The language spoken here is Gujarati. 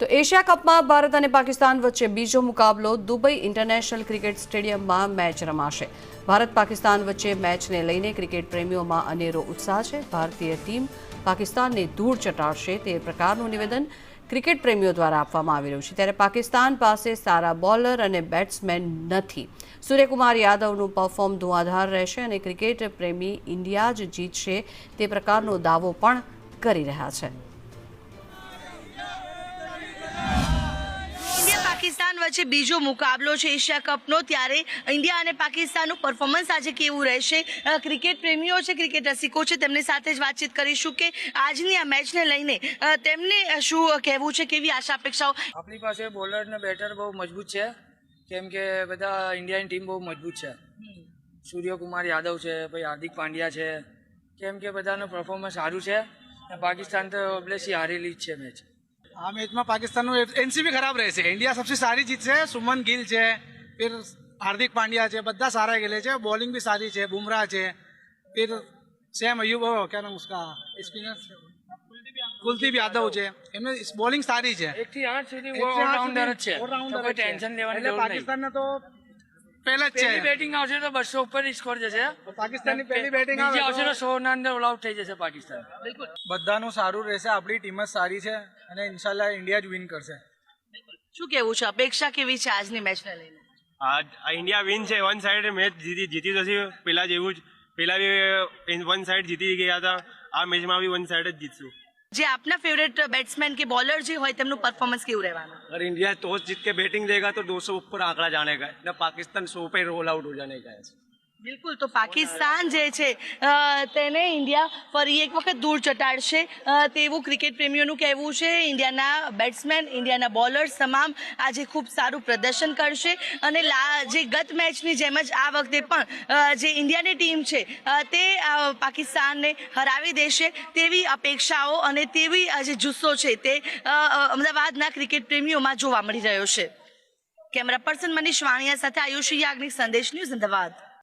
તો એશિયા કપમાં ભારત અને પાકિસ્તાન વચ્ચે બીજો મુકાબલો દુબઈ ઇન્ટરનેશનલ ક્રિકેટ સ્ટેડિયમમાં મેચ રમાશે। ભારત પાકિસ્તાન વચ્ચે મેચને લઈને ક્રિકેટ પ્રેમીઓમાં અનેરો ઉત્સાહ છે। ભારતીય ટીમ પાકિસ્તાનને ધૂળ ચટાડશે તે પ્રકારનું નિવેદન ક્રિકેટ પ્રેમીઓ દ્વારા આપવામાં આવી રહ્યું છે। ત્યારે પાકિસ્તાન પાસે સારા બોલર અને બેટ્સમેન નથી। સૂર્યકુમાર યાદવનું પરફોર્મ ધુઆંધાર રહેશે અને ક્રિકેટ પ્રેમી ઇન્ડિયા જ જીતશે તે પ્રકારનો દાવો પણ કરી રહ્યા છે। પાકિસ્તાન વચ્ચે બીજો મુકાબલો છે એશિયા કપનો, ત્યારે ઇન્ડિયા અને પાકિસ્તાનનું પરફોર્મન્સ આજે કેવું રહેશે? ક્રિકેટ પ્રેમીઓ છે, ક્રિકેટ રસિકો છે, તેમની સાથે જ વાતચીત કરીશું કે આજની આ મેચને લઈને તેમને શું કહેવું છે, કેવી આશા અપેક્ષાઓ? આપણી પાસે બોલર ને બેટર બહુ મજબૂત છે, કેમ કે બધા ઇન્ડિયાની ટીમ બહુ મજબૂત છે। સૂર્યકુમાર યાદવ છે, પછી હાર્દિક પાંડ્યા છે, કેમ કે બધાનું પરફોર્મન્સ સારું છે। પાકિસ્તાન તો ઓબ્વિયસલી હારેલી જ છે મેચ। આ મેચમાં પાકિસ્તાનનું એનસીબી ખરાબ રહેશે, ઇન્ડિયા સૌથી સારી જીતશે। સુમન ગિલ છે, फिर हार्दिक पांड्या છે, બધા સારા ખેલે છે, બોલિંગ भी सारी છે, बुमराह છે, फिर सैम अयूब, क्या नाम उसका स्पिनर कुलदीप यादव છે, એમને બોલિંગ સારી છે। 1 થી 8 સુધી ઓલરાઉન્ડર જ છે, કોઈ ટેન્શન લેવાની જરૂર નહીં। પાકિસ્તાનને તો પહેલા જ છે, બેટિંગ આવશે તો 200 ઉપર સ્કોર જશે। પાકિસ્તાનની પહેલી બેટિંગ બીજી આવશે તો 100 ના અંદર ઓલ આઉટ થઈ જશે પાકિસ્તાન। બધાનું સારું રહેશે, આપણી ટીમ જ સારી છે અને ઇન્શાલ્લાહ ઇન્ડિયા જ વિન કરશે। શું કહેવું છે, અપેક્ષા કેવી છે આજની મેચને લઈને? ઇન્ડિયા વિન છે, વન સાઈડ મેચ જીતી જશે, પેલા જેવું જ। પેલા બી વન સાઈડ જીતી ગયા હતા, આ મેચમાં બી વન સાઈડ જ જીતશું। જે આપના ફેવરેટ બેટ્સમેન કે બોલર જે હોય તેમનું પરફોર્મન્સ કેવું રહેવાનું? अगर इंडिया टॉस जीत के बैटिंग देगा तो 200 ऊपर आंकड़ा जाने का है, पाकिस्तान 100 पे रोल आउट हो जाने का है। બિલકુલ, તો પાકિસ્તાન જે છે તેને ઇન્ડિયા ફરી એક વખત ધૂળ ચટાડશે તેવું ક્રિકેટ પ્રેમીઓનું કહેવું છે। ઇન્ડિયાના બેટ્સમેન, ઇન્ડિયાના બોલર્સ તમામ આજે ખૂબ સારું પ્રદર્શન કરશે અને જે ગત મેચની જેમ જ આ વખતે પણ જે ઇન્ડિયાની ટીમ છે તે પાકિસ્તાનને હરાવી દેશે તેવી અપેક્ષાઓ અને તેવી જે જુસ્સો છે તે અમદાવાદના ક્રિકેટ પ્રેમીઓમાં જોવા મળી રહ્યો છે। કેમેરા પર્સન મનીષ વાણિયા સાથે આયુષી યાજ્ઞિક, સંદેશ ન્યૂઝ, અમદાવાદ।